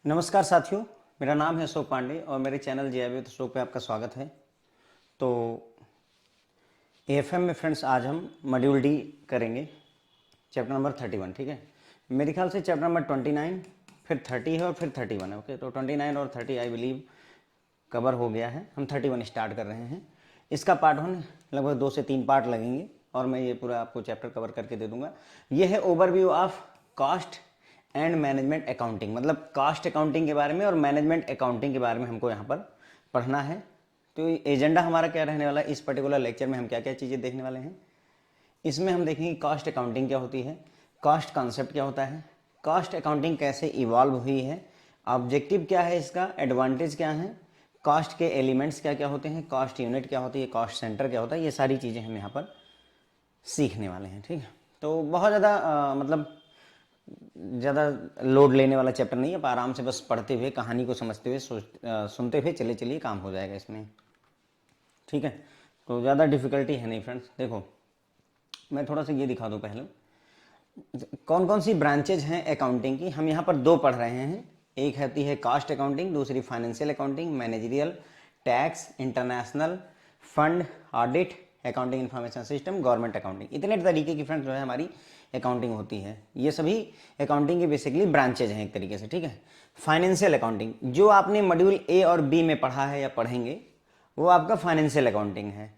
नमस्कार साथियों, मेरा नाम है अशोक पांडे और मेरे चैनल जे अशोक पे आपका स्वागत है। तो एएफएम में फ्रेंड्स आज हम मॉड्यूल डी करेंगे, चैप्टर नंबर 31। ठीक है, मेरे ख्याल से चैप्टर नंबर 29 फिर 30 है और फिर 31 है। ओके, तो 29 और 30 आई बिलीव कवर हो गया है। हम 31 स्टार्ट कर रहे हैं। इसका पार्ट 1 लगभग 2 से 3 पार्ट लगेंगे और मैं ये पूरा आपको चैप्टर कवर करके दे दूंगा। ये है overview of cost and management accounting, मतलब कॉस्ट अकाउंटिंग के बारे में और मैनेजमेंट अकाउंटिंग के बारे में हमको यहाँ पर पढ़ना है। तो एजेंडा हमारा क्या रहने वाला है, इस पर्टिकुलर लेक्चर में हम क्या क्या चीज़ें देखने वाले हैं। इसमें हम देखेंगे कॉस्ट अकाउंटिंग क्या होती है, कॉस्ट कॉन्सेप्ट क्या होता है, कॉस्ट अकाउंटिंग कैसे इवॉल्व हुई है, ऑब्जेक्टिव क्या है इसका, एडवांटेज क्या है, कॉस्ट के एलिमेंट्स क्या क्या होते हैं, कॉस्ट यूनिट क्या होती है, कॉस्ट सेंटर क्या होता है, ये सारी चीज़ें हम यहाँ पर सीखने वाले हैं। ठीक है, तो बहुत ज़्यादा मतलब ज़्यादा लोड लेने वाला चैप्टर नहीं है। आप आराम से बस पढ़ते हुए, कहानी को समझते हुए, सुनते हुए चले चलिए, काम हो जाएगा इसमें। ठीक है, तो ज़्यादा डिफिकल्टी है नहीं फ्रेंड्स। देखो, मैं थोड़ा सा ये दिखा दूँ पहले, कौन कौन सी ब्रांचेज हैं अकाउंटिंग की। हम यहाँ पर 2 पढ़ रहे हैं। एक होती है कास्ट अकाउंटिंग, दूसरी financial accounting, managerial, tax, international, fund, audit, accounting information system, government accounting. इतने तरीके की फ्रेंड्स जो है हमारी अकाउंटिंग होती है। ये सभी अकाउंटिंग के बेसिकली ब्रांचेज हैं एक तरीके से। ठीक है, फाइनेंशियल अकाउंटिंग जो आपने मॉड्यूल ए और बी में पढ़ा है या पढ़ेंगे, वो आपका फाइनेंशियल अकाउंटिंग है।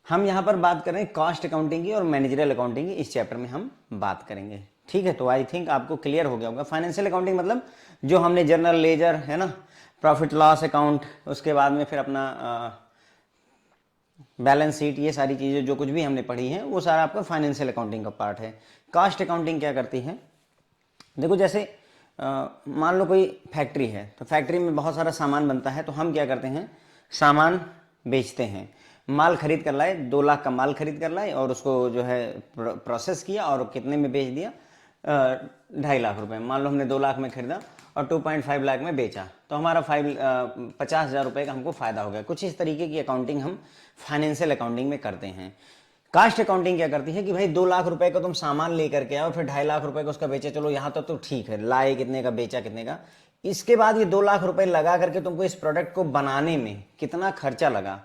हम यहाँ पर बात करें कॉस्ट अकाउंटिंग की और मैनेजरियल अकाउंटिंग की, इस चैप्टर में हम बात करेंगे। ठीक है, तो आई थिंक आपको क्लियर हो गया होगा। फाइनेंशियल अकाउंटिंग मतलब जो हमने जर्नल लेजर है ना, प्रॉफिट लॉस अकाउंट, उसके बाद में फिर अपना बैलेंस शीट, ये सारी चीज़ें जो कुछ भी हमने पढ़ी हैं वो सारा आपका फाइनेंशियल अकाउंटिंग का पार्ट है। कास्ट अकाउंटिंग क्या करती है, देखो जैसे मान लो कोई फैक्ट्री है, तो फैक्ट्री में बहुत सारा सामान बनता है, तो हम क्या करते हैं, सामान बेचते हैं। माल खरीद कर लाए, 2 लाख का माल खरीद कर लाए और उसको जो है प्रोसेस किया और कितने में बेच दिया, 2.5 लाख रुपए। मान लो हमने 2 लाख में खरीदा और 2.5 लाख में बेचा, तो हमारा 50,000 रुपये का हमको फायदा हो गया। कुछ इस तरीके की अकाउंटिंग हम फाइनेंशियल अकाउंटिंग में करते हैं। कास्ट अकाउंटिंग क्या करती है कि भाई 2 लाख रुपए का तुम सामान लेकर के आओ, फिर 2.5 लाख रुपए का उसका बेचे, चलो यहाँ तक तो ठीक है, लाए कितने का बेचा कितने का। इसके बाद ये 2 लाख रुपए लगा करके तुमको इस प्रोडक्ट को बनाने में कितना खर्चा लगा,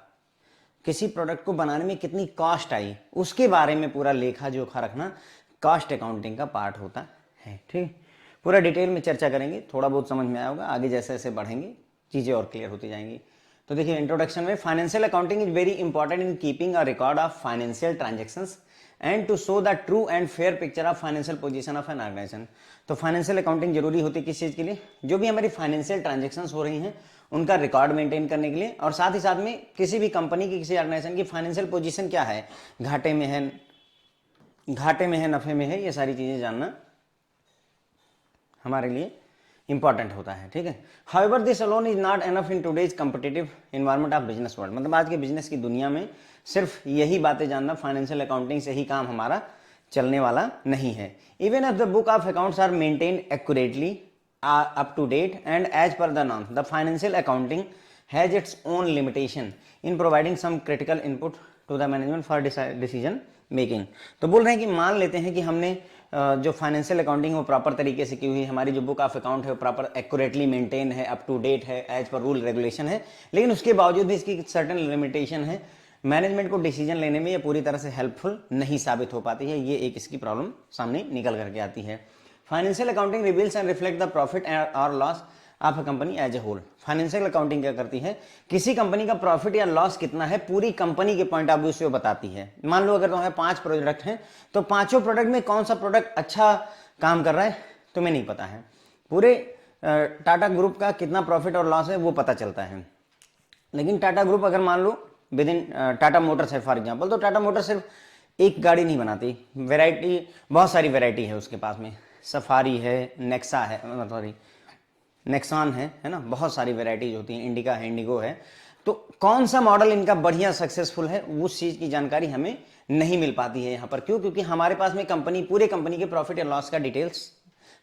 किसी प्रोडक्ट को बनाने में कितनी कॉस्ट आई, उसके बारे में पूरा लेखा जोखा रखना कॉस्ट अकाउंटिंग का पार्ट होता है। ठीक, पूरा डिटेल में चर्चा करेंगे, थोड़ा बहुत समझ में आया होगा, आगे जैसे जैसे बढ़ेंगे चीज़ें और क्लियर होती जाएंगी। तो देखिए इंट्रोडक्शन में, financial accounting is very important in keeping a record of financial transactions and to show the true and fair picture of financial position of an organisation. तो फाइनेंशियल अकाउंटिंग जरूरी होती है किस चीज़ के लिए, जो भी हमारी फाइनेंशियल ट्रांजेक्शंस हो रही हैं उनका रिकॉर्ड मेंटेन करने के लिए, और साथ ही साथ में किसी भी कंपनी की, किसी ऑर्गेनाइजेशन की फाइनेंशियल पोजीशन क्या है, घाटे में है, नफे में है, ये सारी चीज़ें जानना हमारे लिए इंपॉर्टेंट होता है। ठीक है, however this alone is not enough in today's competitive environment of business world, मतलब आज के बिजनेस की दुनिया में सिर्फ यही बातें जानना, फाइनेंशियल अकाउंटिंग से ही काम हमारा चलने वाला नहीं है। Even if the book of accounts are maintained accurately, up to date and as per the norms, the financial accounting has its own limitation in providing some critical input to the management for decision making. तो बोल रहे हैं कि मान लेते हैं कि हमने जो फाइनेंशियल अकाउंटिंग है वो प्रॉपर तरीके से की हुई, हमारी जो बुक ऑफ अकाउंट है वो प्रॉपर एक्यूरेटली मेंटेन है, अप टू डेट है, एज पर रूल रेगुलेशन है, लेकिन उसके बावजूद भी इसकी सर्टेन लिमिटेशन है, मैनेजमेंट को डिसीजन लेने में ये पूरी तरह से हेल्पफुल नहीं साबित हो पाती है। ये एक इसकी प्रॉब्लम सामने निकल करके आती है। Financial accounting reveals and reflect the profit और loss of a company as a whole. Financial accounting क्या करती है, किसी कंपनी का प्रॉफिट या लॉस कितना है पूरी कंपनी के पॉइंट ऑफ व्यू से वो बताती है। मान लो अगर तुम्हारे 5 प्रोडक्ट हैं, तो 5 प्रोडक्ट में कौन सा प्रोडक्ट अच्छा काम कर रहा है तुम्हें नहीं पता है, पूरे टाटा ग्रुप का कितना प्रॉफिट और लॉस है वो पता चलता है। लेकिन टाटा ग्रुप अगर मान लो विद इन टाटा मोटर्स है फॉर एग्जाम्पल, तो टाटा मोटर्स सिर्फ एक गाड़ी नहीं बनाती, वेराइटी, बहुत सारी वेराइटी है उसके पास में, सफारी है, नेक्सा है, सॉरी नेक्सॉन है ना, बहुत सारी वेराइटीज होती हैं, इंडिका है, इंडिगो है। तो कौन सा मॉडल इनका बढ़िया सक्सेसफुल है उस चीज़ की जानकारी हमें नहीं मिल पाती है यहाँ पर। क्यों? क्योंकि हमारे पास में कंपनी, पूरे कंपनी के प्रॉफिट या लॉस का डिटेल्स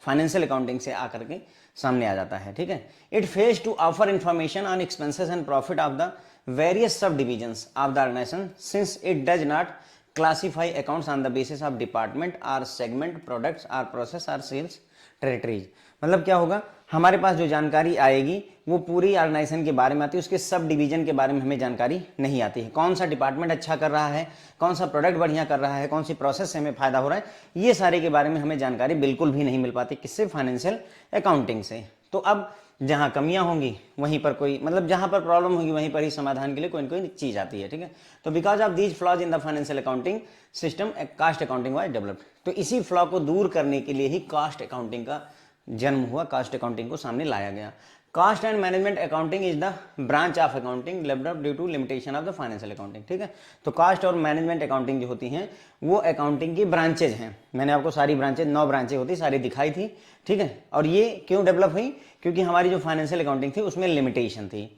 फाइनेंशियल अकाउंटिंग से आकर के सामने आ जाता है। ठीक है, it fails to offer information on expenses and profit of the various subdivisions of the organisation since it does not classify accounts on the basis of department और segment, products और प्रोसेस और sales territories. मतलब क्या होगा, हमारे पास जो जानकारी आएगी वो पूरी ऑर्गेनाइजेशन के बारे में आती है, उसके सब डिवीजन के बारे में हमें जानकारी नहीं आती है। कौन सा डिपार्टमेंट अच्छा कर रहा है, कौन सा प्रोडक्ट बढ़िया कर रहा है, कौन सी प्रोसेस से हमें फायदा हो रहा है, ये सारे के बारे में हमें जानकारी बिल्कुल भी नहीं मिल पाती। किससे? फाइनेंशियल अकाउंटिंग से। तो अब जहाँ कमियां होंगी वहीं पर कोई, मतलब जहाँ पर प्रॉब्लम होगी वहीं पर ही समाधान के लिए कोई ना कोई चीज आती है, ठीक है। तो because of these flaws in the financial accounting system cost accounting was developed. तो इसी फ्लॉ को दूर करने के लिए ही कास्ट अकाउंटिंग का जन्म हुआ, कास्ट अकाउंटिंग को सामने लाया गया। Cost and management accounting is the branch of accounting developed due to limitation of the financial accounting, ठीक है। तो कास्ट और मैनेजमेंट अकाउंटिंग जो होती हैं वो अकाउंटिंग की ब्रांचेज हैं। मैंने आपको सारी ब्रांचेज, 9 ब्रांचेज होती, सारी दिखाई थी, ठीक है। और ये क्यों डेवलप हुई? क्योंकि हमारी जो फाइनेंशियल अकाउंटिंग थी उसमें लिमिटेशन थी।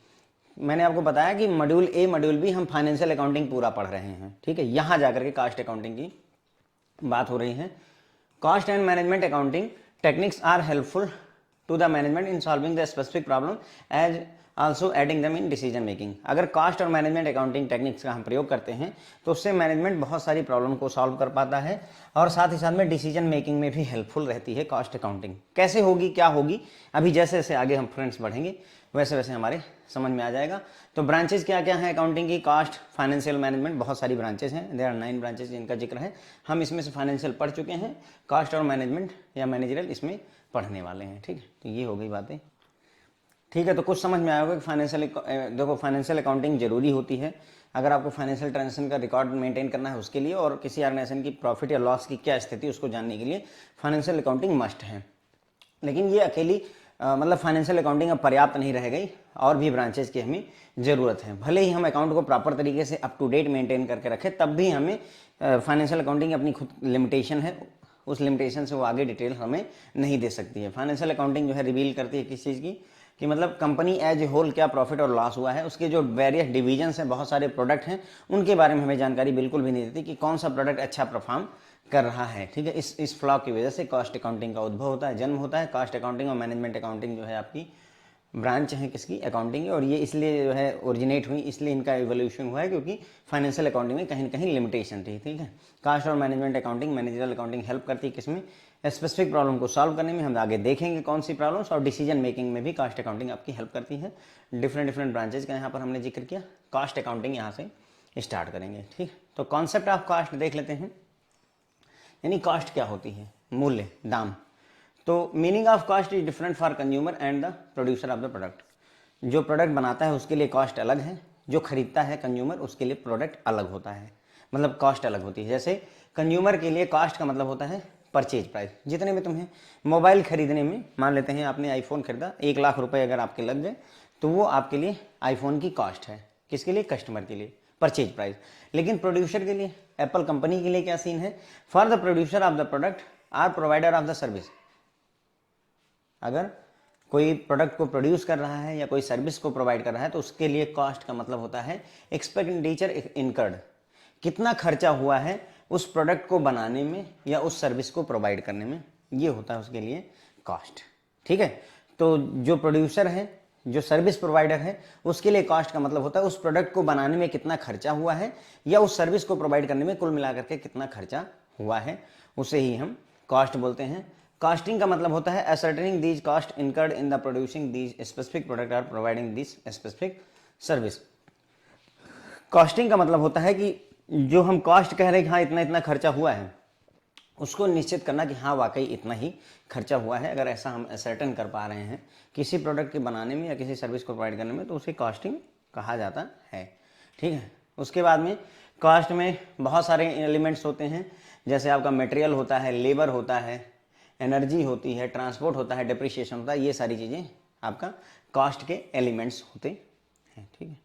मैंने आपको बताया कि मॉड्यूल ए, मॉड्यूल बी हम फाइनेंशियल अकाउंटिंग पूरा पढ़ रहे हैं, ठीक है। यहां जाकर के कास्ट अकाउंटिंग की बात हो रही है। Cost and management accounting techniques are helpful to the management in solving the specific problem as also adding them in decision making। अगर कास्ट और मैनेजमेंट अकाउंटिंग टेक्निक्स का हम प्रयोग करते हैं तो उससे मैनेजमेंट बहुत सारी प्रॉब्लम को सॉल्व कर पाता है और साथ ही साथ में डिसीजन मेकिंग में भी हेल्पफुल रहती है कास्ट अकाउंटिंग। कैसे होगी, क्या होगी, अभी जैसे जैसे आगे हम फ्रेंड्स बढ़ेंगे वैसे वैसे हमारे समझ में आ जाएगा। तो ब्रांचेज क्या क्या हैं अकाउंटिंग की? कास्ट, फाइनेंशियल, मैनेजमेंट, बहुत सारी ब्रांचेज हैं। देयर आर 9 ब्रांचेज जिनका जिक्र है। हम इसमें से फाइनेंशियल पढ़ चुके हैं, कास्ट और मैनेजमेंट या मैनेजरियल इसमें पढ़ने वाले हैं, ठीक है। तो ये हो गई बातें, ठीक है। तो कुछ समझ में आया होगा कि फाइनेंशियल, देखो फाइनेंशियल अकाउंटिंग जरूरी होती है अगर आपको फाइनेंशियल ट्रांजेक्शन का रिकॉर्ड मेंटेन करना है उसके लिए, और किसी ऑर्गेनाइजेशन की प्रॉफिट या लॉस की क्या स्थिति उसको जानने के लिए फाइनेंशियल अकाउंटिंग मस्ट है। लेकिन ये अकेली मतलब फाइनेंशियल अकाउंटिंग अब पर्याप्त नहीं रह गई, और भी ब्रांचेज की हमें ज़रूरत है। भले ही हम अकाउंट को प्रॉपर तरीके से अप टू डेट मेंटेन करके रखें, तब भी हमें फाइनेंशियल अकाउंटिंग अपनी खुद लिमिटेशन है, उस लिमिटेशन से वो आगे डिटेल हमें नहीं दे सकती है। फाइनेंशियल अकाउंटिंग जो है रिवील करती है किस चीज़ की, कि मतलब कंपनी एज ए होल क्या प्रॉफिट और लॉस हुआ है, उसके जो वेरियस डिवीजन्स हैं, बहुत सारे प्रोडक्ट हैं, उनके बारे में हमें जानकारी बिल्कुल भी नहीं देती कि कौन सा प्रोडक्ट अच्छा परफॉर्म कर रहा है, ठीक है। इस फ्लॉ की वजह से कास्ट अकाउंटिंग का उद्भव होता है, जन्म होता है। कास्ट अकाउंटिंग और मैनेजमेंट अकाउंटिंग जो है आपकी ब्रांच है किसकी? अकाउंटिंग की। और ये इसलिए जो है ओरिजिनेट हुई, इसलिए इनका एवोल्यूशन हुआ है क्योंकि फाइनेंशियल अकाउंटिंग में कहीं ना कहीं लिमिटेशन थी, ठीक है। कास्ट और management accounting, managerial accounting help करती है किसमें? स्पेसिफिक प्रॉब्लम को सॉल्व करने में। हम आगे देखेंगे कौन सी प्रॉब्लम्स, और डिसीजन मेकिंग में भी कास्ट अकाउंटिंग आपकी हेल्प करती है। डिफरेंट ब्रांचेज का यहाँ पर हमने जिक्र किया। कास्ट अकाउंटिंग यहाँ से स्टार्ट करेंगे, ठीक। तो कॉन्सेप्ट ऑफ कास्ट देख लेते हैं, यानी कास्ट क्या होती है? मूल्य, दाम। तो meaning of cost is different for consumer and the producer of the product. जो प्रोडक्ट बनाता है उसके लिए कास्ट अलग है, जो खरीदता है कंज्यूमर उसके लिए प्रोडक्ट अलग होता है, मतलब कास्ट अलग होती है। जैसे कंज्यूमर के लिए कास्ट का मतलब होता है परचेज प्राइस। जितने में तुम्हें मोबाइल खरीदने में, मान लेते हैं आपने आईफोन खरीदा, 1 लाख रुपए अगर आपके लग गए तो वो आपके लिए आईफोन की कास्ट है। किसके लिए? कस्टमर के लिए, परचेज प्राइस। लेकिन प्रोड्यूसर के लिए, एप्पल कंपनी के लिए क्या सीन है? For the producer of the product or provider of the service. अगर कोई प्रोडक्ट को प्रोड्यूस कर रहा है या कोई सर्विस को प्रोवाइड कर रहा है तो उसके लिए कॉस्ट का मतलब होता है एक्सपेंडिचर इनकर्ड, कितना खर्चा हुआ है उस प्रोडक्ट को बनाने में या उस सर्विस को प्रोवाइड करने में, ये होता है उसके लिए कॉस्ट, ठीक है। तो जो प्रोड्यूसर है, जो सर्विस प्रोवाइडर है, उसके लिए कॉस्ट का मतलब होता है उस प्रोडक्ट को बनाने में कितना खर्चा हुआ है या उस सर्विस को प्रोवाइड करने में कुल मिलाकर के कितना खर्चा हुआ है, उसे ही हम कॉस्ट बोलते हैं। कॉस्टिंग का मतलब होता है ascertaining these cost incurred in the producing these specific product और providing this specific service. Costing का मतलब होता है कि जो हम कॉस्ट कह रहे हैं कि हाँ इतना इतना खर्चा हुआ है, उसको निश्चित करना कि हाँ वाकई इतना ही खर्चा हुआ है। अगर ऐसा हम असर्टेन कर पा रहे हैं किसी प्रोडक्ट के बनाने में या किसी सर्विस को प्रोवाइड करने में तो उसे कॉस्टिंग कहा जाता है, ठीक है। उसके बाद में कॉस्ट में बहुत सारे एलिमेंट्स होते हैं, जैसे आपका मटेरियल होता है, लेबर होता है, एनर्जी होती है, ट्रांसपोर्ट होता है, डिप्रिसिएशन होता है, ये सारी चीज़ें आपका कॉस्ट के एलिमेंट्स होते हैं, ठीक है।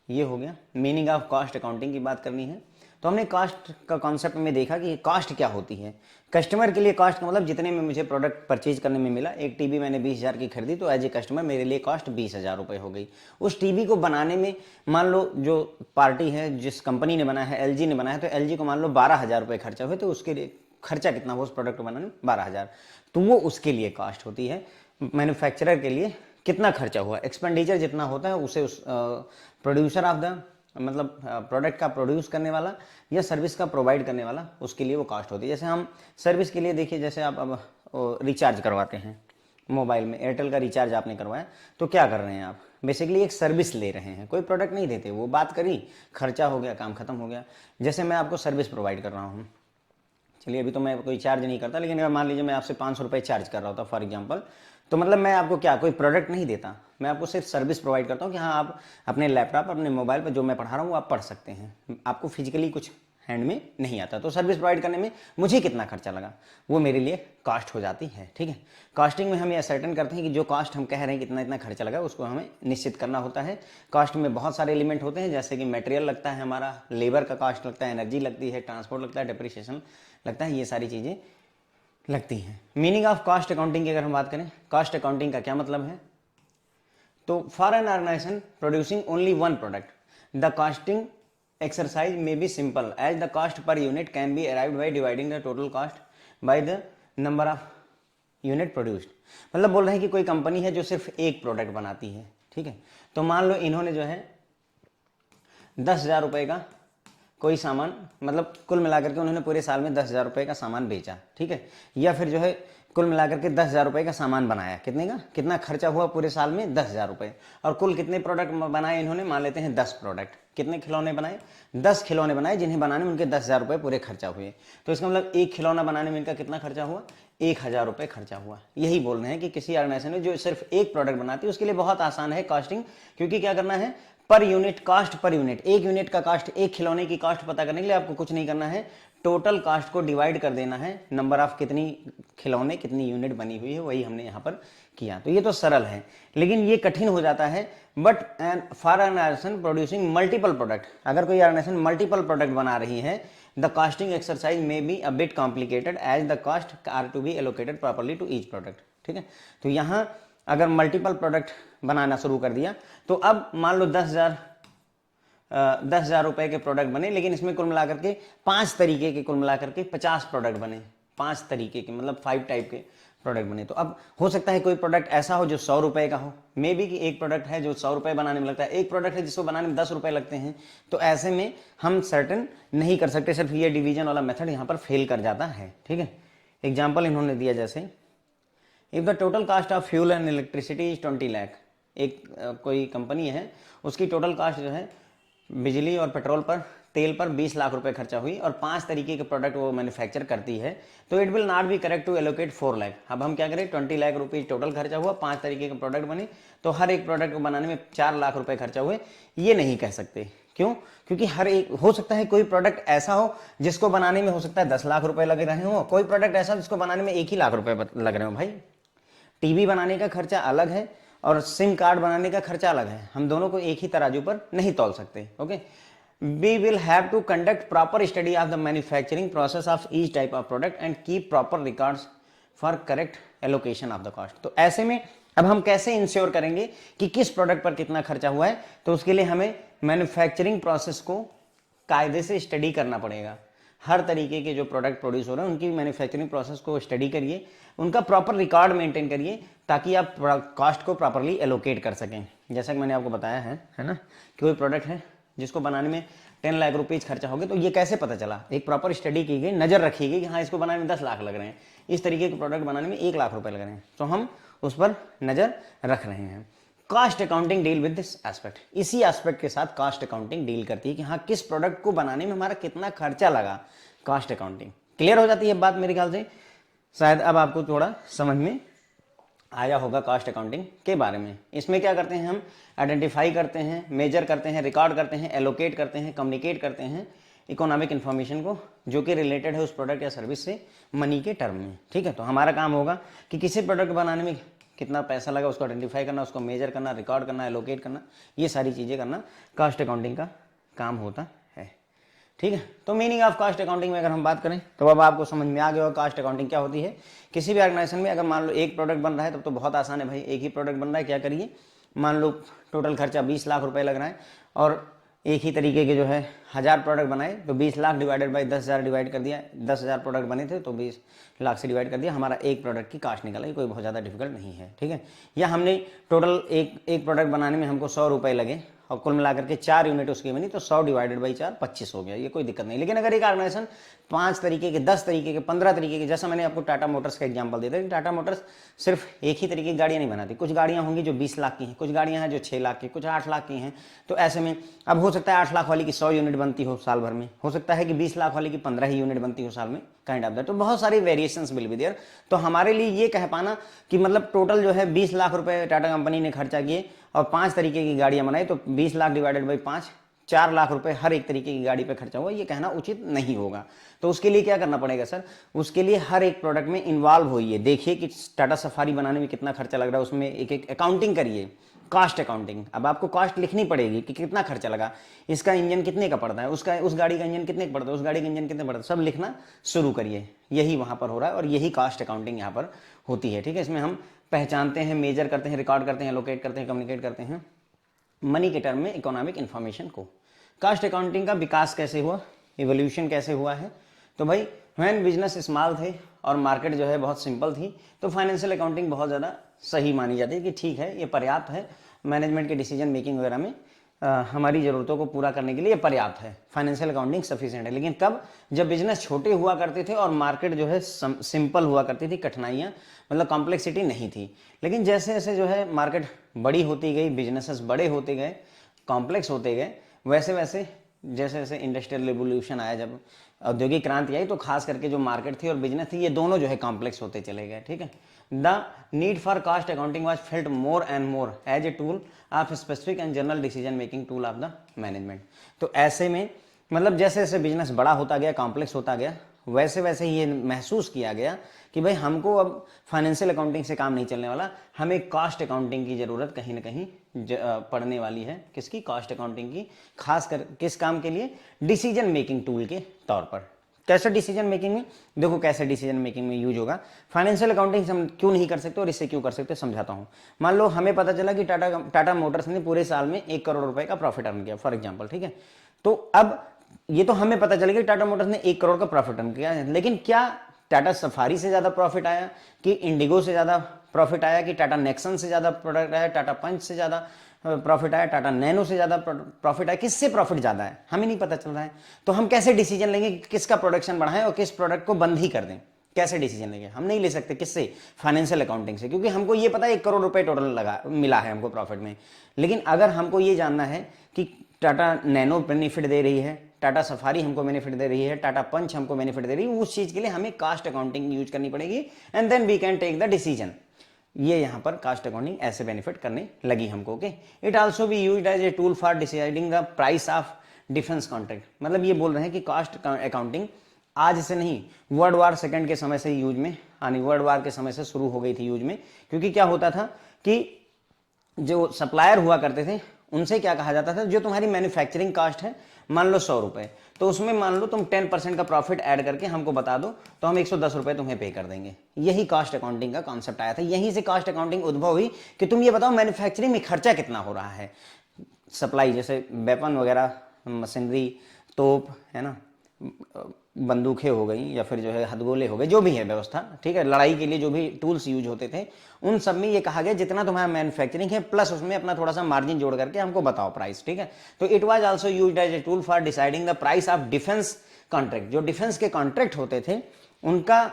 ये हो गया। मीनिंग ऑफ कॉस्ट अकाउंटिंग की बात करनी है तो हमने कॉस्ट का कॉन्सेप्ट में देखा कि कॉस्ट क्या होती है। कस्टमर के लिए कॉस्ट का मतलब जितने में मुझे प्रोडक्ट परचेज करने में मिला, एक टीवी मैंने 20,000 की खरीदी तो एज ए कस्टमर मेरे लिए कॉस्ट 20,000 रुपये हो गई। उस टीवी को बनाने में मान लो जो पार्टी है, जिस कंपनी ने बनाया है, एलजी ने बनाया है, तो एलजी को मान लो 12,000 रुपये खर्चा हुए, तो उसके लिए खर्चा कितना हुआ उस प्रोडक्ट को बनाने में? 12,000। तो वो उसके लिए कॉस्ट होती है। मैन्युफैक्चरर के लिए कितना खर्चा हुआ, एक्सपेंडिचर जितना होता है उसे उस प्रोड्यूसर ऑफ द मतलब प्रोडक्ट का प्रोड्यूस करने वाला या सर्विस का प्रोवाइड करने वाला, उसके लिए वो कॉस्ट होती है। जैसे हम सर्विस के लिए देखिए, जैसे आप अब रिचार्ज करवाते हैं, मोबाइल में एयरटेल का रिचार्ज आपने करवाया, तो क्या कर रहे हैं आप, बेसिकली एक सर्विस ले रहे हैं, कोई प्रोडक्ट नहीं देते। वो बात करी, खर्चा हो गया, काम खत्म हो गया। जैसे मैं आपको सर्विस प्रोवाइड कर रहा हूँ, चलिए अभी तो मैं कोई चार्ज नहीं करता, लेकिन अगर मान लीजिए मैं आपसे 500 रुपये चार्ज कर रहा होता फॉर एग्जांपल, तो मतलब मैं आपको क्या कोई प्रोडक्ट नहीं देता, मैं आपको सिर्फ सर्विस प्रोवाइड करता हूँ कि हाँ आप अपने लैपटॉप अपने मोबाइल पर जो मैं पढ़ा रहा हूँ आप पढ़ सकते हैं, आपको फिजिकली कुछ हैंड में नहीं आता। तो सर्विस प्रोवाइड करने में मुझे कितना खर्चा लगा, वो मेरे लिए कॉस्ट हो जाती है। ठीक है, कॉस्टिंग में हम ये सर्टेन करते हैं कि जो कॉस्ट हम कह रहे हैं कितना इतना खर्चा लगा, उसको हमें निश्चित करना होता है। कॉस्ट में बहुत सारे एलिमेंट होते हैं, जैसे कि मटेरियल लगता है, हमारा लेबर का कॉस्ट लगता है, एनर्जी लगती है, ट्रांसपोर्ट लगता है, डिप्रिसिएशन लगता है, ये सारी चीज़ें लगती हैं। मीनिंग ऑफ कॉस्ट अकाउंटिंग की अगर हम बात करें, कॉस्ट अकाउंटिंग का क्या मतलब है, तो for an organization producing only one product the costing exercise may be simple as the cost per unit can be arrived by dividing the total cost by the number of unit produced। मतलब बोल रहे हैं कि कोई company है जो सिर्फ एक प्रोडक्ट बनाती है, ठीक है, तो मान लो इन्होंने जो है 10,000 रुपये का कोई सामान, मतलब कुल मिलाकर के उन्होंने पूरे साल में 10,000 रुपये का सामान बेचा, ठीक है, या फिर जो है कुल मिलाकर के 10,000 रुपये का सामान बनाया, कितने का, कितना खर्चा हुआ पूरे साल में 10,000 रुपये, और कुल कितने प्रोडक्ट बनाए इन्होंने, मान लेते हैं 10 प्रोडक्ट, कितने खिलौने बनाए, 10 खिलौने बनाए, जिन्हें बनाने में उनके 10,000 रुपये पूरे खर्चा हुए। तो इसका मतलब एक खिलौना बनाने में इनका कितना खर्चा हुआ, 1,000 रुपये खर्चा हुआ। यही बोल रहे हैं कि किसी ऑर्गेनाइजेशन में जो सिर्फ एक प्रोडक्ट बनाती है उसके लिए बहुत आसान है कॉस्टिंग, क्योंकि क्या करना है, per unit cost, per unit, एक यूनिट का कॉस्ट, एक खिलौने की कॉस्ट पता करने के लिए आपको कुछ नहीं करना है, टोटल कॉस्ट को डिवाइड कर देना है नंबर ऑफ कितनी खिलौने कितनी यूनिट बनी हुई है, वही हमने यहाँ पर किया। तो ये तो सरल है, लेकिन ये कठिन हो जाता है। But for an organization producing multiple product, अगर कोई ऑर्गेनाइजेशन मल्टीपल प्रोडक्ट बना रही है, द कॉस्टिंग एक्सरसाइज में be a bit complicated as the cost are to be allocated properly to each product. ठीक है, तो यहाँ अगर मल्टीपल प्रोडक्ट बनाना शुरू कर दिया, तो अब मान लो 10,000 रुपए के प्रोडक्ट बने, लेकिन इसमें कुल मिलाकर के 5 तरीके के, कुल मिलाकर के 50 प्रोडक्ट बने, 5 तरीके के, मतलब 5 टाइप के प्रोडक्ट बने। तो अब हो सकता है कोई प्रोडक्ट ऐसा हो जो 100 रुपए का हो, मे बी कि एक प्रोडक्ट है जो 100 रुपए बनाने में लगता है, एक प्रोडक्ट है जिसको बनाने में 10 रुपए लगते हैं। तो ऐसे में हम सर्टेन नहीं कर सकते, सिर्फ ये डिवीजन वाला मेथड यहाँ पर फेल कर जाता है। ठीक है, एग्जाम्पल इन्होंने दिया, जैसे if the total cast of fuel and electricity is 20 lakh, एक कोई कंपनी है, उसकी टोटल कास्ट जो है बिजली और पेट्रोल पर, तेल पर 20 लाख रुपए खर्चा हुई, और 5 तरीके के प्रोडक्ट वो मैन्युफैक्चर करती है, तो it will not be correct to allocate 4 lakh. अब हम क्या करें, 20 लाख रुपये टोटल खर्चा हुआ, 5 तरीके के प्रोडक्ट बने, तो हर एक प्रोडक्ट को बनाने में 4 लाख रुपए खर्चा हुए, ये नहीं कह सकते। क्यों? क्योंकि हर एक, हो सकता है कोई प्रोडक्ट ऐसा हो जिसको बनाने में हो सकता है 10 लाख रुपए लग रहे हो, कोई प्रोडक्ट ऐसा जिसको बनाने में 1 ही लाख रुपए लग रहे हो। भाई टीवी बनाने का खर्चा अलग है और सिम कार्ड बनाने का खर्चा अलग है, हम दोनों को एक ही तराजू पर नहीं तौल सकते। Okay, we will have to conduct proper study of the manufacturing process of each type of product and keep proper records for correct allocation of the cost. तो ऐसे में अब हम कैसे इंश्योर करेंगे कि किस प्रोडक्ट पर कितना खर्चा हुआ है, तो उसके लिए हमें मैन्युफैक्चरिंग प्रोसेस को कायदे से स्टडी करना पड़ेगा। हर तरीके के जो प्रोडक्ट प्रोड्यूस हो रहे हैं उनकी मैन्युफैक्चरिंग प्रोसेस को स्टडी करिए, उनका प्रॉपर रिकॉर्ड मेंटेन करिए, ताकि आप कॉस्ट को प्रॉपरली एलोकेट कर सकें। जैसा कि मैंने आपको बताया है ना, कि कोई प्रोडक्ट है जिसको बनाने में 10 लाख रुपीज़ खर्चा हो गया, तो ये कैसे पता चला, एक प्रॉपर स्टडी की गई, नज़र रखी गई कि हाँ इसको बनाने में 10 लाख लग रहे हैं, इस तरीके के प्रोडक्ट बनाने में 1 लाख रुपए लग रहे हैं, तो हम उस पर नज़र रख रहे हैं। Cost accounting deal with this aspect, इसी एस्पेक्ट के साथ कॉस्ट अकाउंटिंग डील करती है कि हाँ किस प्रोडक्ट को बनाने में हमारा कितना खर्चा लगा। कॉस्ट अकाउंटिंग क्लियर हो जाती है बात मेरे ख्याल से, शायद अब आपको थोड़ा समझ में आया होगा कॉस्ट अकाउंटिंग के बारे में। इसमें क्या करते हैं, हम आइडेंटिफाई करते हैं, मेजर करते हैं, रिकॉर्ड करते हैं, एलोकेट करते हैं, कम्युनिकेट करते हैं इकोनॉमिक इन्फॉर्मेशन को जो कि रिलेटेड है उस प्रोडक्ट या सर्विस से मनी के टर्म में। ठीक है, तो हमारा काम होगा कि किसी प्रोडक्ट बनाने में कितना पैसा लगा उसको आइडेंटिफाई करना, उसको मेजर करना, रिकॉर्ड करना, एलोकेट करना, ये सारी चीज़ें करना कॉस्ट अकाउंटिंग का काम होता है। ठीक है, तो मीनिंग ऑफ कॉस्ट अकाउंटिंग में अगर हम बात करें तो अब आपको समझ में आ गया होगा कॉस्ट अकाउंटिंग क्या होती है। किसी भी ऑर्गेनाइजेशन में अगर मान लो एक प्रोडक्ट बन रहा है तब तो बहुत आसान है भाई, एक ही प्रोडक्ट बन रहा है, क्या करिए, मान लो टोटल खर्चा 20 लाख रुपए लग रहा है और एक ही तरीके के जो है 1000 प्रोडक्ट बनाए, तो 20 लाख डिवाइडेड बाई 10,000 डिवाइड कर दिया, 10,000 प्रोडक्ट बने थे तो 20 लाख से डिवाइड कर दिया, हमारा एक प्रोडक्ट की कास्ट निकला। ये कोई बहुत ज़्यादा डिफिकल्ट नहीं है। ठीक है, या हमने टोटल एक प्रोडक्ट बनाने में हमको 100 रुपये लगे और कुल मिलाकर के 4 यूनिट उसकी बनी, तो 100 डिवाइडेड बाई 4 25 हो गया, ये कोई दिक्कत नहीं। लेकिन अगर एक ऑर्गेनाइजेशन 5 तरीके के, 10 तरीके के, 15 तरीके के, जैसा मैंने आपको टाटा मोटर्स का एग्जांपल दिया था, टाटा मोटर्स सिर्फ एक ही तरीके की गाड़ियां नहीं बनाती, कुछ गाड़ियां होंगी जो 20 लाख की हैं, कुछ गाड़ियां हैं जो 6 लाख की, कुछ 8 लाख की हैं। तो ऐसे में अब हो सकता है 8 लाख वाली की 100 यूनिट बनती हो साल भर में, हो सकता है कि 20 लाख वाली की 15 ही यूनिट बनती हो साल में, काइंड ऑफ दैट। तो बहुत सारी वेरिएशंस विल बी देयर। तो हमारे लिए ये कह पाना कि मतलब टोटल जो है 20 लाख रुपए टाटा कंपनी ने खर्चा किए और 5 तरीके की गाड़ियां बनाई, तो 20 लाख डिवाइडेड बाई 5, 4 लाख रुपए हर एक तरीके की गाड़ी पे खर्चा हुआ, ये कहना उचित नहीं होगा। तो उसके लिए क्या करना पड़ेगा सर, उसके लिए हर एक प्रोडक्ट में इन्वॉल्व होइए, देखिए कि टाटा सफारी बनाने में कितना खर्चा लग रहा है, उसमें एक एक अकाउंटिंग करिए, कॉस्ट अकाउंटिंग। अब आपको कॉस्ट लिखनी पड़ेगी कि कितना खर्चा लगा, इसका इंजन कितने का पड़ता है, उसका उस गाड़ी का इंजन कितने का पड़ता है, उस गाड़ी का इंजन कितने पड़ता है, सब लिखना शुरू करिए। यही वहां पर हो रहा है और यही कॉस्ट अकाउंटिंग यहाँ पर होती है, ठीक है। इसमें हम पहचानते हैं, मेजर करते हैं, रिकॉर्ड करते हैं, लोकेट करते हैं, कम्युनिकेट करते हैं मनी के टर्म में इकोनॉमिक इंफॉर्मेशन को। कास्ट अकाउंटिंग का विकास कैसे हुआ, इवोल्यूशन कैसे हुआ है, तो भाई व्हेन बिजनेस स्मॉल थे और मार्केट जो है बहुत सिंपल थी, तो फाइनेंशियल अकाउंटिंग बहुत ज़्यादा सही मानी जाती है कि ठीक है ये पर्याप्त है, मैनेजमेंट के डिसीजन मेकिंग वगैरह में हमारी ज़रूरतों को पूरा करने के लिए पर्याप्त है, फाइनेंशियल अकाउंटिंग सफिशिएंट है। लेकिन कब, जब बिजनेस छोटे हुआ करते थे और मार्केट जो है सिंपल हुआ करती थी, कठिनाइयाँ मतलब कॉम्प्लेक्सिटी नहीं थी। लेकिन जैसे जैसे जो है मार्केट बड़ी होती गई, बिजनेसेस बड़े होते गए, कॉम्प्लेक्स होते गए, वैसे वैसे जैसे जैसे इंडस्ट्रियल रिवोल्यूशन आया, जब औद्योगिक क्रांति आई, तो खास करके जो मार्केट थी और बिजनेस थी, ये दोनों जो है कॉम्प्लेक्स होते चले गए, ठीक है। The need for cost accounting was felt more and more as a tool of specific and general decision making tool of the management. तो ऐसे में मतलब जैसे जैसे बिजनेस बड़ा होता गया, कॉम्प्लेक्स होता गया, वैसे वैसे ये महसूस किया गया कि भाई हमको अब फाइनेंशियल अकाउंटिंग से काम नहीं चलने वाला, हमें कॉस्ट अकाउंटिंग की ज़रूरत कहीं ना कहीं पड़ने वाली है। किसकी, कॉस्ट अकाउंटिंग की, खास कर किस काम के लिए, डिसीजन मेकिंग टूल के तौर पर। कैसे डिसीजन मेकिंग में, देखो कैसे डिसीजन मेकिंग में यूज होगा। फाइनेंशियल अकाउंटिंग हम क्यों नहीं कर सकते और इससे क्यों कर सकते, समझाता हूँ। मान लो हमें पता चला कि टाटा मोटर्स ने पूरे साल में 1 करोड़ रुपए का प्रॉफिट अर्न किया, फॉर एग्जाम्पल, ठीक है। तो अब ये तो हमें पता चलेगा कि टाटा मोटर्स ने 1 करोड़ का प्रॉफिट अर्न किया है, लेकिन क्या टाटा सफारी से ज्यादा प्रॉफिट आया, कि इंडिगो से ज्यादा प्रॉफिट आया, कि टाटा नेक्सन से ज्यादा प्रोडक्ट आया, टाटा पंच से ज्यादा प्रॉफिट आया, टाटा नैनो से ज्यादा प्रॉफिट आया, किससे प्रॉफिट ज्यादा है हमें नहीं पता चल रहा है। तो हम कैसे डिसीजन लेंगे कि किसका प्रोडक्शन बढ़ाएं और किस प्रोडक्ट को बंद ही कर दें, कैसे डिसीजन लेंगे, हम नहीं ले सकते। किससे, फाइनेंशियल अकाउंटिंग से, क्योंकि हमको ये पता है 1 करोड़ रुपए टोटल लगा मिला है हमको प्रॉफिट में। लेकिन अगर हमको ये जानना है कि टाटा नैनो बेनिफिट दे रही है, टाटा सफारी हमको बेनिफिट दे रही है, टाटा पंच हमको बेनिफिट दे रही है, उस चीज के लिए हमें कास्ट अकाउंटिंग यूज करनी पड़ेगी and then we can take the decision. ये यहां पर कास्ट अकाउंटिंग ऐसे बेनिफिट करने लगी हमको। Okay, it also be used as a tool for deciding the price of defence contract. मतलब ये बोल रहे हैं कि कास्ट अकाउंटिंग आज से नहीं, वर्ल्ड वार सेकंड के समय से यूज में, यानी वर्ल्ड वार के समय से शुरू हो गई थी यूज में। क्योंकि क्या होता था कि जो सप्लायर हुआ करते थे उनसे क्या कहा जाता था, जो तुम्हारी मैन्युफैक्चरिंग कास्ट है, मान लो 100 रुपए, तो उसमें मान लो तुम 10% का प्रॉफिट ऐड करके हमको बता दो, तो हम 110 रुपए तुम्हें पे कर देंगे। यही कास्ट अकाउंटिंग का कॉन्सेप्ट आया था, यहीं से कास्ट अकाउंटिंग उद्भव हुई कि तुम ये बताओ मैन्युफैक्चरिंग में खर्चा कितना हो रहा है, सप्लाई जैसे वेपन वगैरह, मशीनरी, तोप है ना, बंदूकें हो गई या फिर जो है हथगोले हो गए, जो भी है व्यवस्था, ठीक है, लड़ाई के लिए जो भी टूल्स यूज होते थे, उन सब में ये कहा गया जितना तुम्हारा मैन्युफैक्चरिंग है प्लस उसमें अपना थोड़ा सा मार्जिन जोड़ करके हमको बताओ प्राइस, ठीक है। तो it was also used as a tool for deciding the price of defence contract. जो डिफेंस के कॉन्ट्रैक्ट होते थे उनका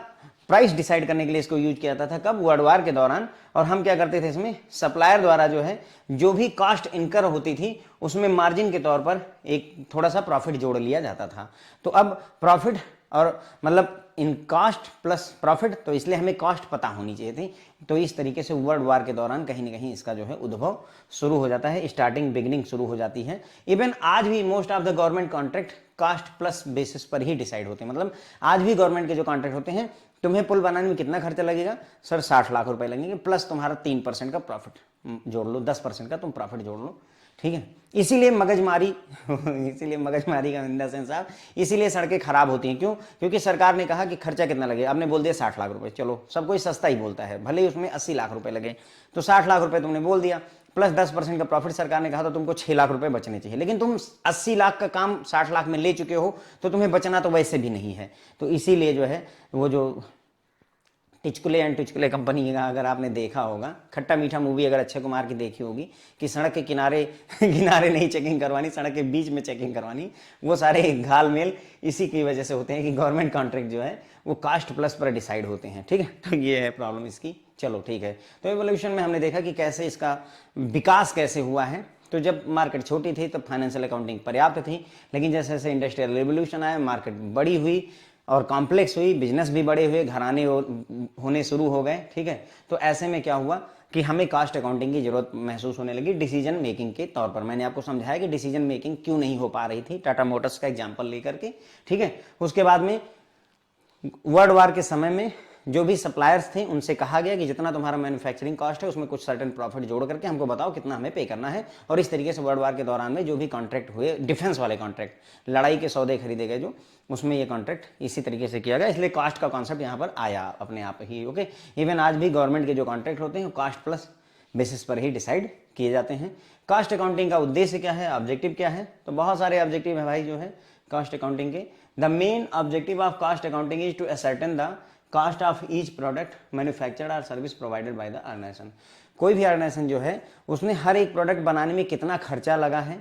प्राइस डिसाइड करने के लिए इसको यूज किया जाता था, कब, वर्ल्ड वार के दौरान। और हम क्या करते थे, इसमें सप्लायर द्वारा जो है जो भी कॉस्ट इनकर होती थी उसमें मार्जिन के तौर पर एक थोड़ा सा प्रॉफिट जोड़ लिया जाता था। तो अब प्रॉफिट और मतलब इन कॉस्ट प्लस प्रॉफिट, तो इसलिए हमें कॉस्ट पता होनी चाहिए थी। तो इस तरीके से वर्ल्ड वार के दौरान कहीं ना कहीं इसका जो है उद्भव शुरू हो जाता है, स्टार्टिंग बिगिनिंग शुरू हो जाती है। इवन आज भी most of the government contract cost plus basis पर ही डिसाइड होते हैं। मतलब आज भी गवर्नमेंट के जो कॉन्ट्रैक्ट होते हैं, तुम्हें पुल बनाने में कितना खर्चा लगेगा सर, 60 लाख रुपए लगेंगे, प्लस तुम्हारा 3% का प्रॉफिट जोड़ लो, 10% का तुम प्रॉफिट जोड़ लो, ठीक है। इसीलिए मगजमारी इसीलिए मगजमारी का इन द सेंस आप, इसीलिए सड़कें खराब होती हैं। क्यों? क्योंकि सरकार ने कहा कि खर्चा कितना लगे, आपने बोल दिया 60 लाख रुपए, चलो सब कोई सस्ता ही बोलता है, भले ही उसमें 80 लाख रुपए लगे, तो 60 लाख रुपए तुमने बोल दिया, प्लस 10% का प्रॉफिट सरकार ने कहा, तो तुमको 6 लाख रुपए बचने चाहिए। लेकिन तुम 80 लाख का काम 60 लाख में ले चुके हो, तो तुम्हें बचना तो वैसे भी नहीं है। तो इसीलिए जो है वो जो टिचकुले एंड टिचकुले कंपनी का अगर आपने देखा होगा, खट्टा मीठा मूवी अगर अक्षय कुमार की देखी होगी कि सड़क के किनारे किनारे नहीं चेकिंग करवानी, सड़क के बीच में चेकिंग करवानी, वो सारे घालमेल इसी की वजह से होते हैं कि गवर्नमेंट कॉन्ट्रैक्ट जो है वो कास्ट प्लस पर डिसाइड होते हैं। ठीक है, तो ये है प्रॉब्लम इसकी। चलो ठीक है, तो एवोल्यूशन में हमने देखा कि कैसे इसका विकास कैसे हुआ है। तो जब मार्केट छोटी थी तब फाइनेंशियल अकाउंटिंग पर्याप्त थी, लेकिन जैसे जैसे इंडस्ट्रियल रेवोल्यूशन आया, मार्केट बड़ी हुई और कॉम्प्लेक्स हुई, बिजनेस भी बड़े हुए, घराने होने शुरू हो गए। ठीक है, तो ऐसे में क्या हुआ कि हमें कास्ट अकाउंटिंग की जरूरत महसूस होने लगी डिसीजन मेकिंग के तौर पर। मैंने आपको समझाया कि डिसीजन मेकिंग क्यों नहीं हो पा रही थी, टाटा मोटर्स का एग्जांपल लेकर के। ठीक है, उसके बाद में वर्ल्ड वार के समय में जो भी सप्लायर्स थे उनसे कहा गया कि जितना तुम्हारा मैन्युफैक्चरिंग कॉस्ट है उसमें कुछ सर्टेन प्रॉफिट जोड़ करके हमको बताओ कितना हमें पे करना है। और इस तरीके से वर्ल्ड वार के दौरान में जो भी कॉन्ट्रैक्ट हुए, डिफेंस वाले कॉन्ट्रैक्ट, लड़ाई के सौदे खरीदे गए जो, उसमें ये कॉन्ट्रैक्ट इसी तरीके से किया गया, इसलिए कास्ट का कॉन्सेप्ट यहाँ पर आया अपने आप ही। ओके, इवन आज भी गवर्नमेंट के जो कॉन्ट्रैक्ट होते हैं कास्ट प्लस बेसिस पर ही डिसाइड किए जाते हैं। कास्ट अकाउंटिंग का उद्देश्य क्या है, ऑब्जेक्टिव क्या है, तो बहुत सारे ऑब्जेक्टिव है भाई जो है कास्ट अकाउंटिंग के। The main objective of cost accounting is to ascertain the cost of each product manufactured और service provided by the organisation. कोई भी ऑर्गेनाइजेशन जो है उसने हर एक प्रोडक्ट बनाने में कितना खर्चा लगा है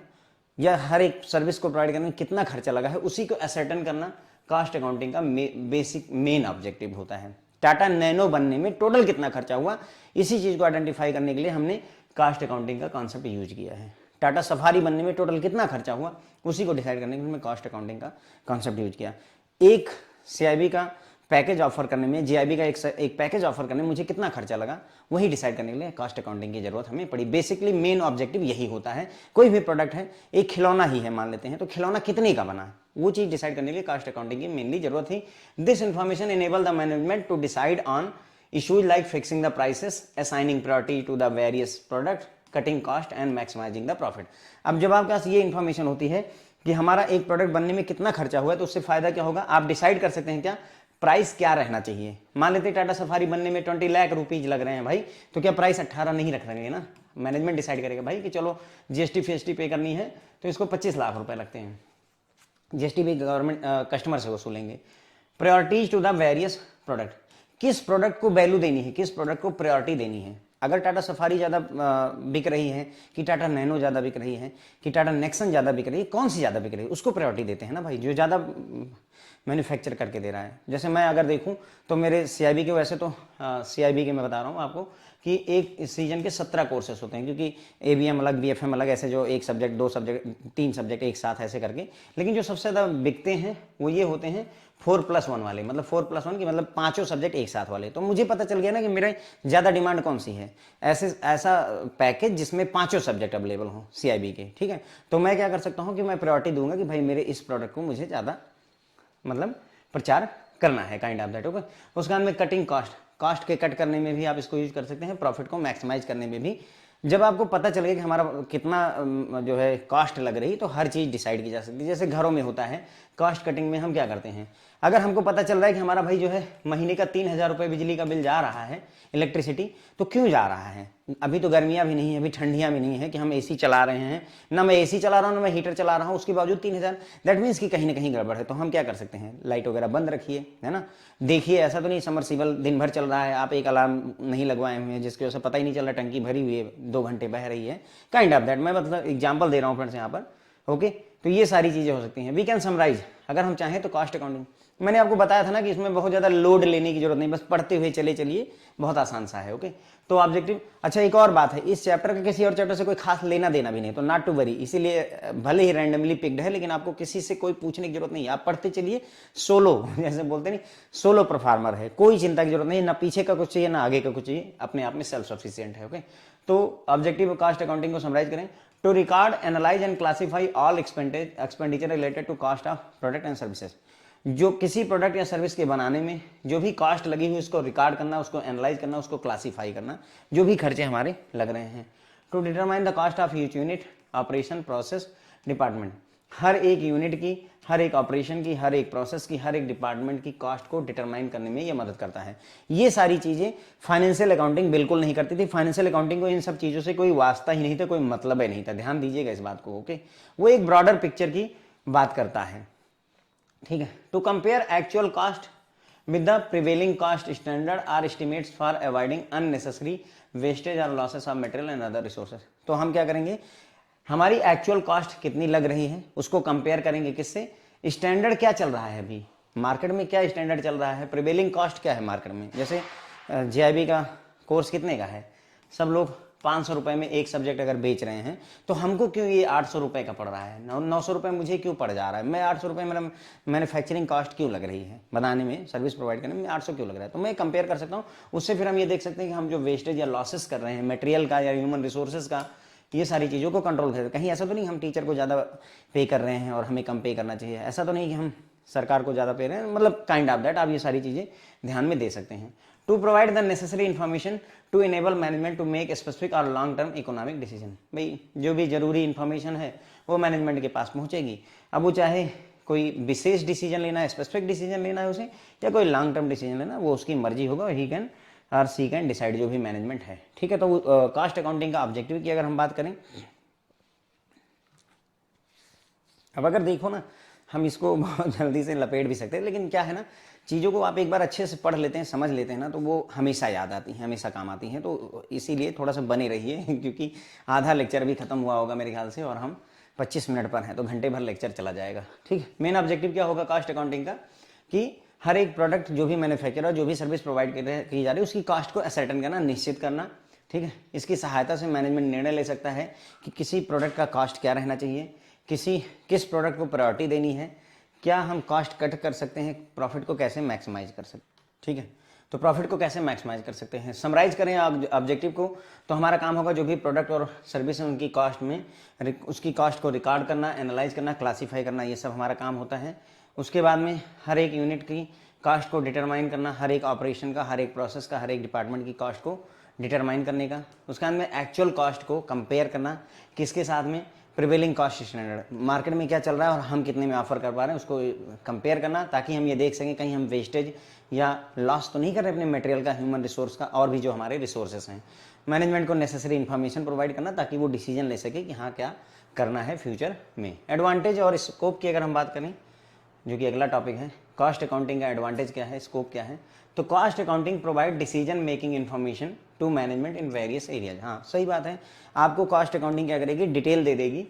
या हर एक सर्विस को प्रोवाइड करने में कितना खर्चा लगा है, उसी को असर्टेन करना कास्ट अकाउंटिंग का बेसिक मेन ऑब्जेक्टिव होता है। टाटा नैनो बनने में टोटल कितना खर्चा हुआ, इसी चीज को आइडेंटिफाई करने के लिए हमने कास्ट अकाउंटिंग का कॉन्सेप्ट यूज किया है। टाटा सफारी बनने में टोटल कितना खर्चा हुआ, उसी को डिसाइड करने के लिए हमने कास्ट अकाउंटिंग का कॉन्सेप्ट यूज किया। एक सीआईबी का पैकेज ऑफर करने में, जीआईबी का एक पैकेज ऑफर करने में मुझे कितना खर्चा लगा, वही डिसाइड करने के लिए कास्ट अकाउंटिंग की जरूरत हमें पड़ी। बेसिकली मेन ऑब्जेक्टिव यही होता है। कोई भी प्रोडक्ट है, एक खिलौना ही है मान लेते हैं, तो खिलौना कितने का बना, वो चीज डिसाइड करने के लिए कास्ट अकाउंटिंग की मेनली जरूरत थी। This information enable the management to decide on issues like fixing the prices, assigning priority to the various product, cutting cost and maximising the profit. अब जब आपके पास ये इंफॉर्मेशन होती है कि हमारा एक प्रोडक्ट बनने में कितना खर्चा हुआ है, तो उससे फायदा क्या होगा, आप डिसाइड कर सकते हैं क्या प्राइस क्या रहना चाहिए। मान लेते टाटा सफारी बनने में 20 लाख रुपीज लग रहे हैं भाई, तो क्या प्राइस 18 नहीं रख देंगे ना, मैनेजमेंट डिसाइड करेगा भाई कि चलो जीएसटी फीएसटी पे करनी है तो इसको 25 लाख रुपए लगते हैं, जीएसटी भी गवर्नमेंट कस्टमर से वसूलेंगे। Priorities to the various product, किस प्रोडक्ट को वैल्यू देनी है, किस प्रोडक्ट को प्रायोरिटी देनी है। अगर टाटा सफारी ज़्यादा बिक रही है कि टाटा नैनो ज़्यादा बिक रही है कि टाटा नेक्सन ज़्यादा बिक रही है, कौन सी ज़्यादा बिक रही है, उसको प्रायोरिटी देते हैं ना भाई, जो ज़्यादा मैन्युफैक्चर करके दे रहा है। जैसे मैं अगर देखूं तो मेरे सीआईबी के, वैसे तो सीआईबी के मैं बता रहा हूँ आपको कि एक सीजन के 17 कोर्सेस होते हैं, क्योंकि एबीएम अलग बीएफएम अलग, ऐसे जो एक सब्जेक्ट, दो सब्जेक्ट, 3 सब्जेक्ट एक साथ ऐसे करके। लेकिन जो सबसे ज़्यादा बिकते हैं वो ये होते हैं 4+1 वाले, मतलब 4+1 की मतलब 5 सब्जेक्ट एक साथ वाले। तो मुझे पता चल गया ना कि मेरा ज़्यादा डिमांड कौन सी है, ऐसा पैकेज जिसमें 5 सब्जेक्ट अवेलेबल हो सीआईबी के। ठीक है, तो मैं क्या कर सकता हूँ कि मैं प्रायोरिटी दूंगा कि भाई मेरे इस प्रोडक्ट को मुझे ज़्यादा मतलब प्रचार करना है, काइंड ऑफ दैट। ओके, उसके बाद में कटिंग कॉस्ट, कास्ट के कट करने में भी आप इसको यूज कर सकते हैं, प्रॉफिट को मैक्सिमाइज करने में भी। जब आपको पता चलेगा कि हमारा कितना जो है कॉस्ट लग रही, तो हर चीज़ डिसाइड की जा सकती है। जैसे घरों में होता है कॉस्ट कटिंग में हम क्या करते हैं, अगर हमको पता चल रहा है कि हमारा भाई जो है महीने का 3,000 रुपये बिजली का बिल जा रहा है, इलेक्ट्रिसिटी, तो क्यों जा रहा है, अभी तो गर्मियाँ भी नहीं है, अभी ठंडियाँ भी नहीं है कि हम एसी चला रहे हैं, ना मैं एसी चला रहा हूँ ना मैं हीटर चला रहा हूँ, उसके बावजूद 3,000, दैट मीन्स कि कहीं ना कहीं गड़बड़ है। तो हम क्या कर सकते हैं, लाइट वगैरह बंद रखिए, है ना, देखिए ऐसा तो नहीं समरसीबल दिन भर चल रहा है, आप एक अलार्म नहीं लगवाए हुए हैं जिसकी वजह से पता ही नहीं चल रहा टंकी भरी हुई है, 2 घंटे बह रही है, काइंड ऑफ दैट। मैं मतलब एग्जाम्पल दे रहा हूँ फ्रेंड्स यहाँ पर। ओके, तो ये सारी चीज़ें हो सकती हैं। वी कैन समराइज, अगर हम चाहें तो कास्ट अकाउंटिंग, मैंने आपको बताया था ना कि इसमें बहुत ज़्यादा लोड लेने की जरूरत नहीं, बस पढ़ते हुए चले चलिए, बहुत आसान सा है। ओके, तो ऑब्जेक्टिव। अच्छा, एक और बात है, इस चैप्टर का किसी और चैप्टर से कोई खास लेना देना भी नहीं, तो नॉट टू वरी, इसीलिए भले ही रैंडमली पिक्ड है, लेकिन आपको किसी से कोई पूछने की जरूरत नहीं है, आप पढ़ते चलिए, सोलो जैसे बोलते नहीं, सोलो परफॉर्मर है, कोई चिंता की जरूरत नहीं, ना पीछे का कुछ चाहिए ना आगे का कुछ चाहिए, अपने आप में सेल्फ सफिशिएंट है। ओके, तो ऑब्जेक्टिव कास्ट अकाउंटिंग को समराइज करें, to record, analyse and classify all expenditure related to cost of product and services. जो किसी प्रोडक्ट या सर्विस के बनाने में जो भी कॉस्ट लगी हुई उसको रिकॉर्ड करना, उसको एनालाइज करना, उसको क्लासीफाई करना, जो भी खर्चे हमारे लग रहे हैं। To determine the cost of each unit, operation, process, department, हर एक यूनिट की, हर एक ऑपरेशन की, हर एक प्रोसेस की, हर एक डिपार्टमेंट की कॉस्ट को डिटरमाइन करने में यह मदद करता है। ये सारी चीजें फाइनेंशियल अकाउंटिंग बिल्कुल नहीं करती थी। फाइनेंशियल अकाउंटिंग को इन सब चीजों से कोई वास्ता ही नहीं था, कोई मतलब ही नहीं था, ध्यान दीजिएगा इस बात को। ओके, वो एक ब्रॉडर पिक्चर की बात करता है। ठीक है, to compare actual cost with the prevailing cost standard are estimates for avoiding unnecessary wastage or losses of material and other resources। तो हम क्या करेंगे, हमारी एक्चुअल कॉस्ट कितनी लग रही है उसको कंपेयर करेंगे किससे, स्टैंडर्ड क्या चल रहा है अभी मार्केट में, क्या स्टैंडर्ड चल रहा है, प्रिवेलिंग कॉस्ट क्या है मार्केट में। जैसे जीआईबी का कोर्स कितने का है, सब लोग 500 रुपये में एक सब्जेक्ट अगर बेच रहे हैं तो हमको क्यों ये 800 रुपये का पड़ रहा है, 900 रुपये मुझे क्यों पड़ जा रहा है, मैं 800 रुपये मेरा मैन्युफैक्चरिंग कॉस्ट क्यों लग रही है, बनाने में सर्विस प्रोवाइड करने में 800 क्यों लग रहा है। तो मैं कंपेयर कर सकता हूँ उससे, फिर हम ये देख सकते हैं कि हम जो वेस्टेज या लॉसेस कर रहे हैं मटेरियल का या ह्यूमन रिसोर्सेज का, ये सारी चीज़ों को कंट्रोल करें। कहीं ऐसा तो नहीं हम टीचर को ज़्यादा पे कर रहे हैं और हमें कम पे करना चाहिए, ऐसा तो नहीं कि हम सरकार को ज़्यादा पे रहे हैं, मतलब काइंड ऑफ दैट आप ये सारी चीज़ें ध्यान में दे सकते हैं। To provide the necessary information to enable management to make specific और लॉन्ग टर्म इकोनॉमिक डिसीजन। भाई जो भी जरूरी इन्फॉर्मेशन है वो मैनेजमेंट के पास पहुंचेगी, अब वो चाहे कोई विशेष डिसीजन लेना है, स्पेसिफिक डिसीजन लेना है उसे, या कोई लॉन्ग टर्म डिसीजन लेना, वो उसकी मर्जी होगा, ही कैन और सी कैन डिसाइड, जो भी मैनेजमेंट है। ठीक है, तो कॉस्ट अकाउंटिंग का ऑब्जेक्टिव की अगर हम बात करें, अब अगर देखो ना हम इसको बहुत जल्दी से लपेट भी सकते हैं, लेकिन क्या है ना, चीज़ों को आप एक बार अच्छे से पढ़ लेते हैं, समझ लेते हैं ना, तो वो हमेशा याद आती हैं, हमेशा काम आती हैं। तो इसीलिए थोड़ा सा बने रहिए क्योंकि आधा लेक्चर भी खत्म हुआ होगा मेरे ख्याल से और हम 25 मिनट पर हैं, तो घंटे भर लेक्चर चला जाएगा। ठीक है, मेन ऑब्जेक्टिव क्या होगा कॉस्ट अकाउंटिंग का, कि हर एक प्रोडक्ट जो भी मैन्युफैक्चरर जो भी सर्विस प्रोवाइड की जा रही है उसकी कॉस्ट को असर्टेन करना, निश्चित करना। ठीक है, इसकी सहायता से मैनेजमेंट निर्णय ले सकता है कि किसी प्रोडक्ट का कॉस्ट क्या रहना चाहिए, किस प्रोडक्ट को प्रायोरिटी देनी है, क्या हम कॉस्ट कट कर सकते हैं, प्रॉफिट को कैसे मैक्सिमाइज कर सकते हैं। ठीक है, तो प्रॉफिट को कैसे मैक्सिमाइज कर सकते हैं, समराइज करें ऑब्जेक्टिव को, तो हमारा काम होगा जो भी प्रोडक्ट और सर्विस है उनकी कॉस्ट में उसकी कॉस्ट को रिकॉर्ड करना, एनालाइज करना, क्लासीफाई करना, ये सब हमारा काम होता है। उसके बाद में हर एक यूनिट की कॉस्ट को डिटरमाइन करना, हर एक ऑपरेशन का, हर एक प्रोसेस का, हर एक डिपार्टमेंट की कॉस्ट को डिटरमाइन करने का। उसके बाद में एक्चुअल कॉस्ट को कंपेयर करना किसके साथ में, प्रिवेलिंग कॉस्ट स्टैंडर्ड, मार्केट में क्या चल रहा है और हम कितने में ऑफर कर पा रहे हैं उसको कंपेयर करना, ताकि हम ये देख सकें कहीं हम वेस्टेज या लॉस तो नहीं कर रहे अपने मटेरियल का, ह्यूमन रिसोर्स का, और भी जो हमारे रिसोर्सेस हैं। मैनेजमेंट को नेसेसरी इन्फॉर्मेशन प्रोवाइड करना ताकि वो डिसीजन ले सके कि हाँ क्या करना है फ्यूचर में। एडवांटेज और स्कोप की अगर हम बात करें, जो कि अगला टॉपिक है, कॉस्ट अकाउंटिंग का एडवांटेज क्या है, स्कोप क्या है, तो cost accounting provide decision making information to management in various areas. हाँ सही बात है, आपको कॉस्ट अकाउंटिंग क्या करेगी, डिटेल दे देगी,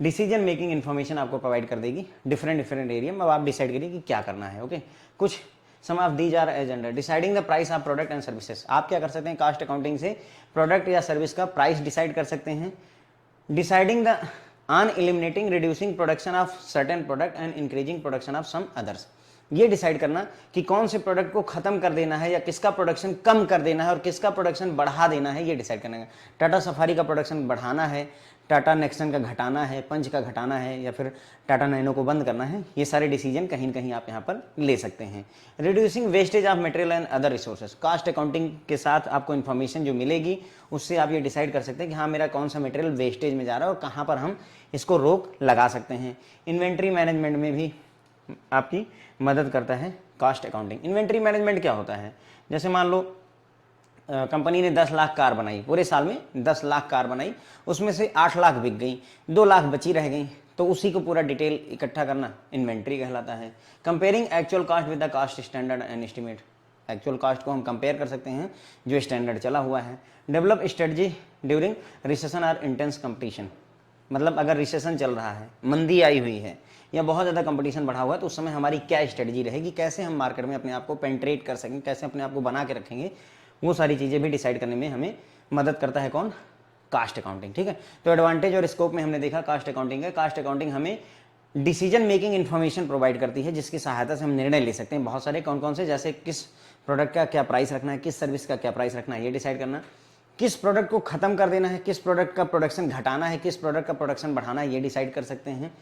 डिसीजन मेकिंग इन्फॉर्मेशन आपको प्रोवाइड कर देगी डिफरेंट एरिया में। अब आप डिसाइड करिए कि क्या करना है। ओके, कुछ some of these are as under deciding the price of product and services. आप क्या कर सकते हैं, कॉस्ट अकाउंटिंग से प्रोडक्ट या सर्विस का प्राइस डिसाइड कर सकते हैं। Deciding the on eliminating reducing production of certain product and increasing production of some others. ये डिसाइड करना कि कौन से प्रोडक्ट को खत्म कर देना है या किसका प्रोडक्शन कम कर देना है और किसका प्रोडक्शन बढ़ा देना है, ये डिसाइड करना है। टाटा सफारी का प्रोडक्शन बढ़ाना है, टाटा नेक्सन का घटाना है, पंच का घटाना है, या फिर टाटा नैनो को बंद करना है, ये सारे डिसीजन कहीं न कहीं आप यहाँ पर ले सकते हैं। Reducing wastage of material and other resources, cost accounting के साथ आपको इन्फॉर्मेशन जो मिलेगी उससे आप ये डिसाइड कर सकते हैं कि हाँ मेरा कौन सा मटेरियल वेस्टेज में जा रहा है और कहाँ पर हम इसको रोक लगा सकते हैं। इन्वेंट्री मैनेजमेंट में भी आपकी मदद करता है कास्ट अकाउंटिंग। इन्वेंट्री मैनेजमेंट क्या होता है, जैसे मान लो कंपनी ने 10 लाख कार बनाई, पूरे साल में 10 लाख कार बनाई, उसमें से 8 लाख बिक गई, 2 लाख बची रह गई, तो उसी को पूरा डिटेल इकट्ठा करना इन्वेंट्री कहलाता है। Comparing actual cost with the cost standard and estimate, actual cost को हम कंपेयर कर सकते हैं जो स्टैंडर्ड चला हुआ है। डेवलप स्ट्रेटजी ड्यूरिंग रिसेशन और इंटेंस कंपटीशन, मतलब अगर रिसेशन चल रहा है, मंदी आई हुई है या बहुत ज़्यादा कंपटीशन बढ़ा हुआ है, तो उस समय हमारी क्या स्ट्रेटजी रहेगी, कैसे हम मार्केट में अपने आप को पेंट्रेट कर सकें, कैसे अपने आप को बना के रखेंगे, वो सारी चीज़ें भी डिसाइड करने में हमें मदद करता है कौन, कास्ट अकाउंटिंग। ठीक है, तो एडवांटेज और स्कोप में हमने देखा कास्ट अकाउंटिंग है। कास्ट अकाउंटिंग हमें डिसीजन मेकिंग इन्फॉर्मेशन प्रोवाइड करती है जिसकी सहायता से हम निर्णय ले सकते हैं बहुत सारे, कौन कौन से, जैसे किस प्रोडक्ट का क्या प्राइस रखना है, किस सर्विस का क्या प्राइस रखना है, ये डिसाइड करना, किस प्रोडक्ट को खत्म कर देना है, किस प्रोडक्ट का प्रोडक्शन घटाना है, किस प्रोडक्ट का प्रोडक्शन बढ़ाना है, ये डिसाइड कर सकते हैं।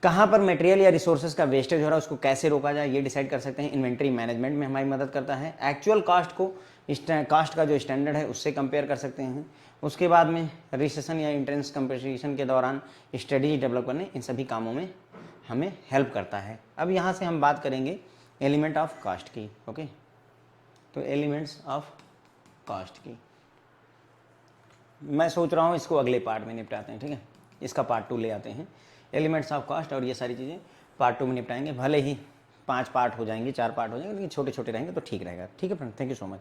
कहाँ पर मटेरियल या रिसोर्सेज का वेस्टेज हो रहा है उसको कैसे रोका जाए, ये डिसाइड कर सकते हैं। इन्वेंट्री मैनेजमेंट में हमारी मदद करता है। एक्चुअल कास्ट को कास्ट का जो स्टैंडर्ड है उससे कंपेयर कर सकते हैं। उसके बाद में रिसेशन या इंट्रेंस कंपटीशन के दौरान स्ट्रेटजी डेवलप करने, इन सभी कामों में हमें हेल्प करता है। अब यहाँ से हम बात करेंगे एलिमेंट ऑफ कास्ट की। ओके, तो एलिमेंट्स ऑफ कास्ट की मैं सोच रहा हूँ इसको अगले पार्ट में निपटाते हैं। ठीक है, इसका पार्ट 2 ले आते हैं, एलिमेंट्स ऑफ कास्ट, और ये सारी चीज़ें पार्ट 2 में निपटाएंगे। भले ही 5 पार्ट हो जाएंगे, 4 पार्ट हो जाएंगे, लेकिन छोटे छोटे रहेंगे तो ठीक रहेगा। ठीक है friend, thank you so much.